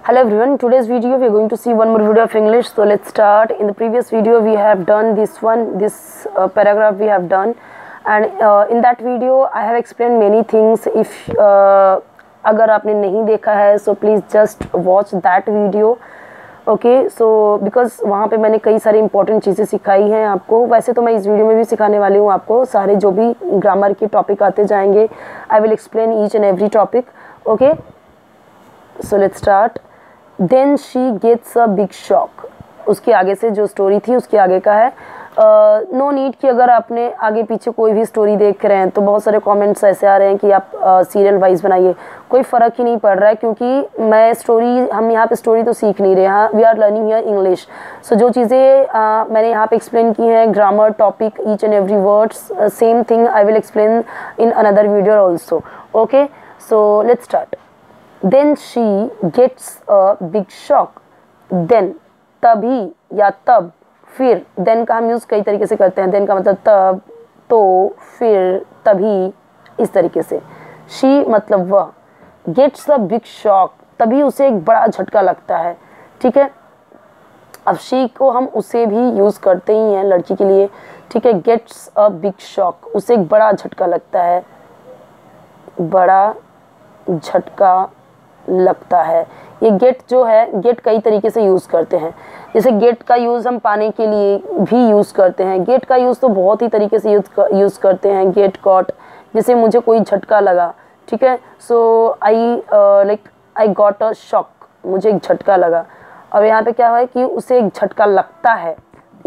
Hello everyone, today's video we are going to see one more video of English. So let's start. In the previous video we have done this paragraph we have done, and in that video I have explained many things. If अगर आपने नहीं देखा है so please just watch that video. Okay so because वहाँ पे मैंने कई सारी इंपॉर्टेंट चीज़ें सिखाई हैं आपको. वैसे तो मैं इस वीडियो में भी सिखाने वाली हूँ आपको सारे जो भी ग्रामर के टॉपिक आते जाएंगे. I will explain each and every topic. Okay so let's start. Then she gets a big shock. उसके आगे से जो स्टोरी थी उसके आगे का है. नो नीड कि अगर आपने आगे पीछे कोई भी स्टोरी देख रहे हैं तो बहुत सारे कमेंट्स ऐसे आ रहे हैं कि आप सीरियल वाइज बनाइए. कोई फ़र्क ही नहीं पड़ रहा है क्योंकि हम यहाँ पे स्टोरी तो सीख नहीं रहे हैं. We are learning here English. सो जो चीज़ें मैंने यहाँ पे एक्सप्लेन की हैं grammar topic each and every words same thing I will explain in another video also. Okay so let's start. Then she gets a big shock. Then तभी या तब. फिर देन का हम यूज़ कई तरीके से करते हैं. देन का मतलब तब, तो, फिर, तभी, इस तरीके से. शी मतलब वह. गेट्स अ बिग शॉक तभी उसे एक बड़ा झटका लगता है. ठीक है. अब शी को हम उसे भी यूज़ करते ही हैं लड़की के लिए. ठीक है. गेट्स अ बिग शॉक उसे एक बड़ा झटका लगता है. बड़ा झटका लगता है. ये गेट जो है गेट कई तरीके से यूज़ करते हैं. जैसे गेट का यूज़ हम पाने के लिए भी यूज़ करते हैं. गेट का यूज़ तो बहुत ही तरीके से यूज़ करते हैं. गेट कॉट जैसे मुझे कोई झटका लगा. ठीक है. सो आई गॉट अ शॉक. मुझे एक झटका लगा. अब यहाँ पे क्या है कि उसे एक झटका लगता है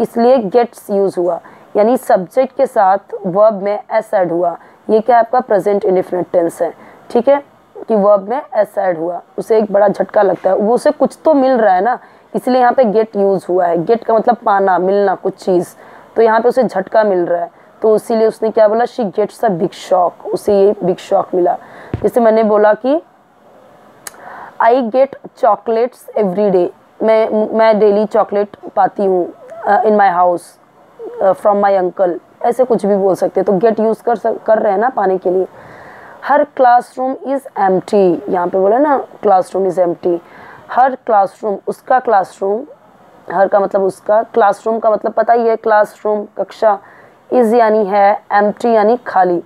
इसलिए गेट्स यूज़ हुआ. यानी सब्जेक्ट के साथ वर्ब में एस ऐड हुआ. ये क्या आपका प्रेजेंट इंडेफिनिट टेंस है. ठीक है कि वर्ब में एस ऐड हुआ. उसे एक बड़ा झटका लगता है. वो उसे कुछ तो मिल रहा है ना इसलिए यहाँ पे गेट यूज़ हुआ है. गेट का मतलब पाना, मिलना, कुछ चीज़. तो यहाँ पे उसे झटका मिल रहा है तो इसीलिए उसने क्या बोला she gets a big shock. उसे ये बिग शॉक मिला. जैसे मैंने बोला कि I get chocolates every day. मैं डेली चॉकलेट पाती हूँ in my house from my uncle. ऐसे कुछ भी बोल सकते हैं. तो गेट यूज़ कर रहे हैं ना पाने के लिए. हर क्लासरूम इज़ एम्प्टी. यहाँ पे बोला ना classroom is empty. Her classroom उसका क्लासरूम. हर का मतलब उसका. क्लासरूम का मतलब पता ही है क्लासरूम कक्षा. इज़ यानी है, एम्प्टी यानी खाली.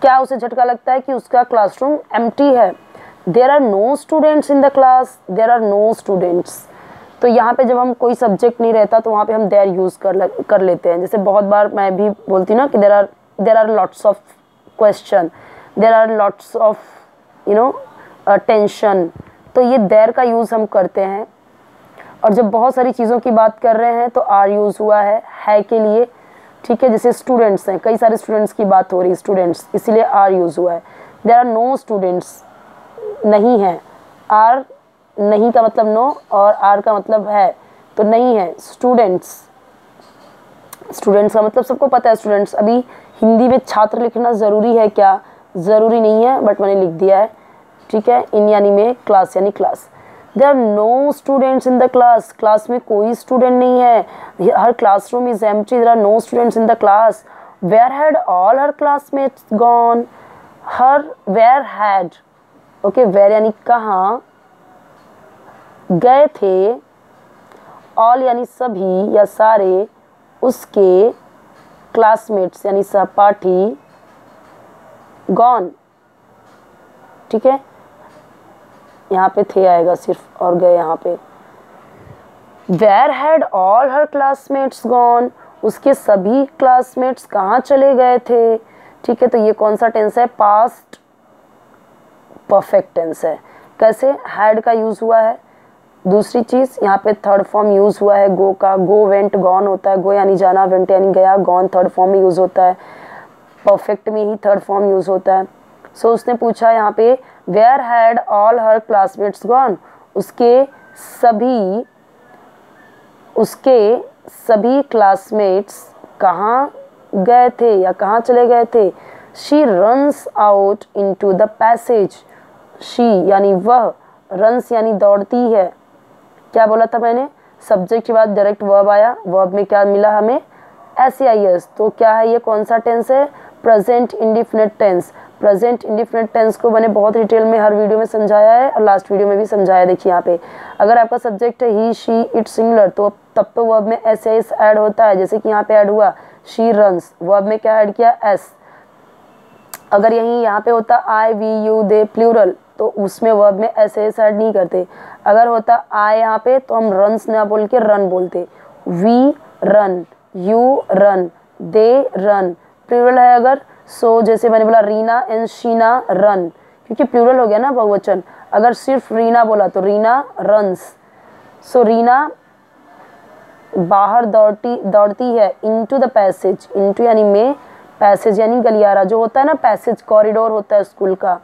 क्या उसे झटका लगता है कि उसका क्लासरूम एम्प्टी है. There are no students in the class. There are no students. तो यहाँ पे जब हम कोई सब्जेक्ट नहीं रहता तो वहाँ पे हम देयर यूज़ कर लेते हैं. जैसे बहुत बार मैं भी बोलती ना कि there are lots of question. There are lots of tension. तो ये देयर का यूज़ हम करते हैं. और जब बहुत सारी चीज़ों की बात कर रहे हैं तो आर यूज़ हुआ है के लिए. ठीक है. जैसे स्टूडेंट्स हैं, कई सारे स्टूडेंट्स की बात हो रही है स्टूडेंट्स, इसीलिए आर यूज़ हुआ है. There are no students. नहीं है. आर नहीं का मतलब नो और आर का मतलब है. तो नहीं है. स्टूडेंट्स. स्टूडेंट्स का मतलब सबको पता है स्टूडेंट्स. अभी हिंदी में छात्र लिखना ज़रूरी है क्या? ज़रूरी नहीं है बट मैंने लिख दिया है. ठीक है. इन यानी में, क्लास यानी class. There are no students in the class. Class में कोई स्टूडेंट नहीं है. हर classroom is empty. There are no students in the class. Where had all her classmates gone. Her where had. Okay. Where यानी कहाँ गए थे. All यानी सभी या सारे. उसके क्लासमेट्स यानी सहपाठी. गॉन. ठीक है. यहाँ पे थे आएगा सिर्फ और गए यहाँ पे. Where had all her classmates gone. उसके सभी क्लासमेट्स कहाँ चले गए थे. ठीक है. तो ये कौन सा टेंस है? पास्ट परफेक्ट टेंस है. कैसे? हैड का यूज़ हुआ है. दूसरी चीज़ यहाँ पे थर्ड फॉर्म यूज़ हुआ है गो का. गो वेंट गॉन होता है. गो यानी जाना, वेंट यानी गया, गॉन थर्ड फॉर्म में यूज़ होता है. परफेक्ट में ही थर्ड फॉर्म यूज़ होता है. सो उसने पूछा यहाँ पे where had all her classmates gone. उसके सभी क्लासमेट्स कहाँ गए थे या कहाँ चले गए थे. She runs out into the passage. She यानी वह. रन्स यानी दौड़ती है. क्या बोला था मैंने? सब्जेक्ट के बाद डायरेक्ट वर्ब आया. वर्ब में क्या मिला हमें? SAIS. तो क्या है ये? कौन सा टेंस है? Present indefinite tense. Present indefinite tense को मैंने बहुत डिटेल में हर वीडियो में समझाया है और लास्ट वीडियो में भी समझाया। देखिए यहाँ पे अगर आपका सब्जेक्ट है ही शी इट सिंगुलर तो तब तो वर्ब में एस एस ऐड होता है, जैसे कि यहाँ पे ऐड हुआ शी रन्स, वर्ब में क्या ऐड किया एस। अगर यहीं यहाँ पे होता आई वी यू दे प्लूरल तो उसमें वर्ब में एस एस ऐड नहीं करते। अगर होता आई यहाँ पे तो हम रन्स ना बोल के रन बोलते, we run, you run, they run. Plural है अगर सो जैसे मैंने बोला रीना एंड शीना रन, क्योंकि प्लूरल हो गया ना बहुवचन। अगर सिर्फ रीना बोला तो रीना रन्स। सो रीना बाहर दौड़ती है इनटू द पैसेज, इनटू यानी में, पैसेज यानी गलियारा जो होता है ना, पैसेज कॉरिडोर होता है स्कूल का,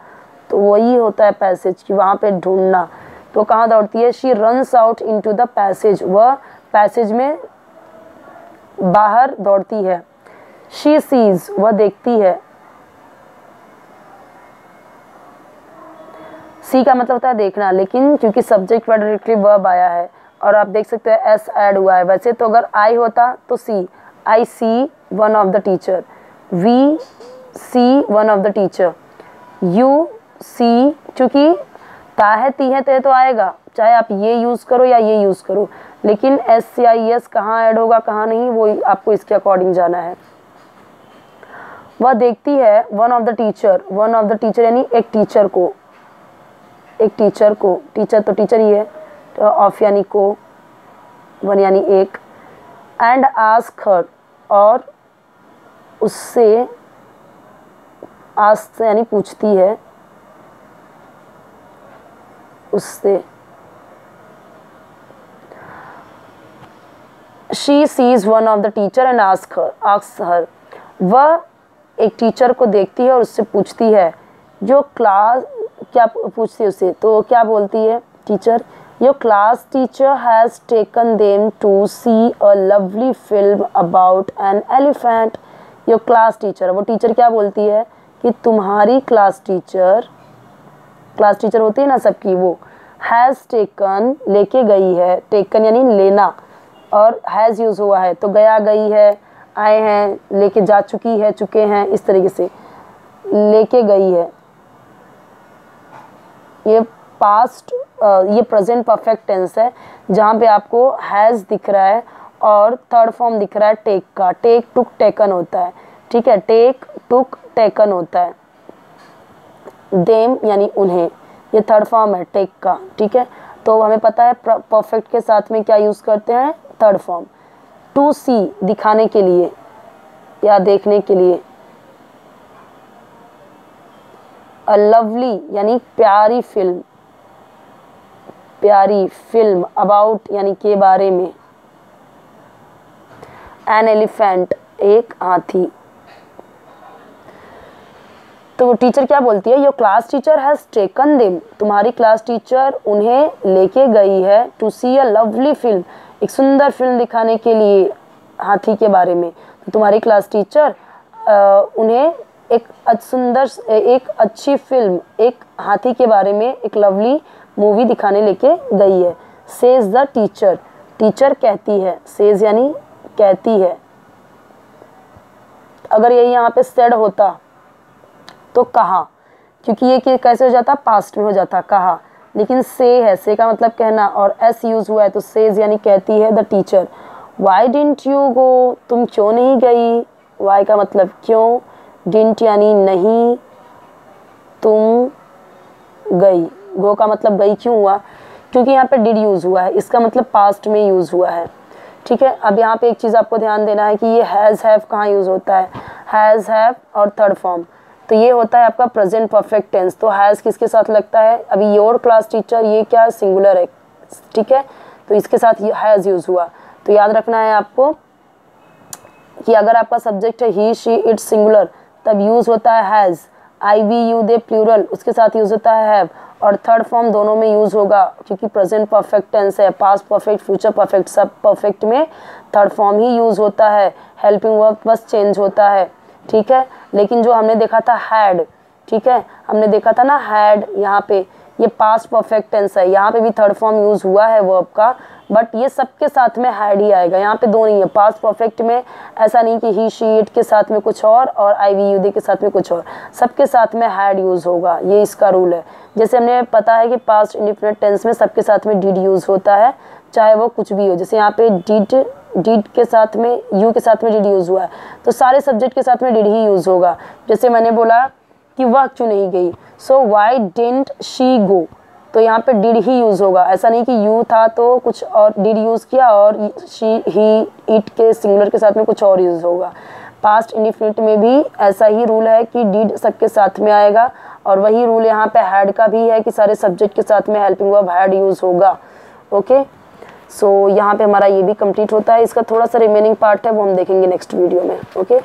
तो वही होता है पैसेज कि वहाँ पे ढूंढना। तो कहाँ दौड़ती है, she runs out into the passage, वह पैसेज में बाहर दौड़ती है। शी सीज वह देखती है, सी का मतलब होता है देखना, लेकिन क्योंकि सब्जेक्ट वर्ड डायरेक्टली वर्ब आया है और आप देख सकते हैं एस ऐड हुआ है। वैसे तो अगर आई होता तो see, I see one of the teacher, we see one of the teacher, you see, चूंकि ता है ती है ते तो आएगा, चाहे आप ये यूज़ करो या ये यूज़ करो, लेकिन एस या एस कहाँ ऐड होगा कहाँ नहीं वो आपको इसके अकॉर्डिंग जाना है। वह देखती है one of the teacher, one of the teacher यानी एक टीचर को, एक टीचर को, टीचर तो टीचर ही है, तो ऑफ यानी को, वन यानी एक, एंड आस्क हर और उससे, आस्क यानी पूछती है उससे। She sees one of the teacher and ask her, वह एक टीचर को देखती है और उससे पूछती है, जो क्लास, क्या पूछती है उससे, तो क्या बोलती है teacher, your class teacher has taken them to see a lovely film about an elephant. Your class teacher, वो टीचर क्या बोलती है कि तुम्हारी क्लास टीचर होती है ना सबकी, वो हैज़ टेकन लेके गई है, टेकन यानी लेना और हैज़ यूज़ हुआ है तो गया गई है, आए हैं, लेके जा चुकी है, चुके हैं, इस तरीके से लेके गई है। ये पास्ट, ये प्रेजेंट परफेक्ट टेंस है जहाँ पे आपको हैज़ दिख रहा है और थर्ड फॉर्म दिख रहा है टेक का, टेक टुक टेकन होता है, ठीक है, टेक टुक टेकन होता है। देम यानी उन्हें, ये थर्ड फॉर्म है टेक का, ठीक है। तो हमें पता है परफेक्ट के साथ में क्या यूज़ करते हैं, थर्ड फॉर्म। टू सी दिखाने के लिए या देखने के लिए, अ लवली यानी प्यारी फिल्म, प्यारी फिल्म, अबाउट यानी के बारे में, एन एलिफेंट एक हाथी। तो टीचर क्या बोलती है, your class teacher has taken them, तुम्हारी क्लास टीचर उन्हें लेके गई है, to see a lovely film, एक सुंदर फिल्म दिखाने के लिए हाथी के बारे में। तो तुम्हारी क्लास टीचर उन्हें एक सुंदर, एक अच्छी फिल्म, एक हाथी के बारे में एक लवली मूवी दिखाने लेके गई है। सेज द टीचर, टीचर कहती है, सेज यानी कहती है। अगर यही यहाँ पे सेड होता तो कहा, क्योंकि ये कैसे हो जाता, पास्ट में हो जाता कहा, लेकिन से है, से का मतलब कहना और एस यूज हुआ है तो सेज यानी कहती है the teacher. Why didn't you go, तुम क्यों नहीं गई, वाई का मतलब क्यों, डिंट यानी नहीं, तुम गई, गो का मतलब गई क्यों हुआ, क्योंकि यहाँ पे डिड यूज़ हुआ है, इसका मतलब पास्ट में यूज़ हुआ है, ठीक है। अब यहाँ पे एक चीज़ आपको ध्यान देना है कि ये हैज़ हैव कहाँ यूज़ होता है, हैज़ हैव और थर्ड फॉर्म, तो ये होता है आपका प्रेजेंट परफेक्ट टेंस। तो हैज़ किसके साथ लगता है, अभी योर क्लास टीचर, ये क्या सिंगुलर है, ठीक है, तो इसके साथ हैज़ यूज़ हुआ। तो याद रखना है आपको कि अगर आपका सब्जेक्ट है ही शी इट सिंगुलर तब यूज़ होता है has, I we you they plural उसके साथ यूज़ होता है हैव, और थर्ड फॉर्म दोनों में यूज़ होगा क्योंकि प्रेजेंट परफेक्ट टेंस है, पास्ट परफेक्ट, फ्यूचर परफेक्ट, सब परफेक्ट में थर्ड फॉर्म ही यूज़ होता है, हेल्पिंग वर्ब बस चेंज होता है, ठीक है। लेकिन जो हमने देखा था हैड, ठीक है, हमने देखा था ना हैड यहाँ पे ये पास्ट परफेक्ट टेंस है, यहाँ पे भी थर्ड फॉर्म यूज हुआ है वर्ब का, बट ये सबके साथ में हैड ही आएगा, यहाँ पे दो नहीं है। पास्ट परफेक्ट में ऐसा नहीं कि ही शी इट के साथ में कुछ और आई वी यू दे के साथ में कुछ और, सबके साथ में हैड यूज होगा, ये इसका रूल है। जैसे हमने पता है कि पास्ट इंडिफिनिट टेंस में सबके साथ में डिड यूज होता है, चाहे वो कुछ भी हो। जैसे यहाँ पे डिड के साथ में, यू के साथ में डिड यूज हुआ है, तो सारे सब्जेक्ट के साथ में डिड ही यूज होगा। जैसे मैंने बोला कि वह क्यों नहीं गई, सो वाई डिडंट शी गो, तो यहाँ पे डिड ही यूज होगा। ऐसा नहीं कि यू था तो कुछ और डिड यूज किया और शी ही इट के सिंगुलर के साथ में कुछ और यूज होगा। पास्ट इंडिफिनिट में भी ऐसा ही रूल है कि डिड सबके साथ में आएगा, और वही रूल यहाँ पे हैड का भी है कि सारे सब्जेक्ट के साथ में हेल्पिंग वर्ब हैड यूज होगा। ओके, सो यहाँ पे हमारा ये भी कंप्लीट होता है। इसका थोड़ा सा रिमेनिंग पार्ट है, वो हम देखेंगे नेक्स्ट वीडियो में। ओके।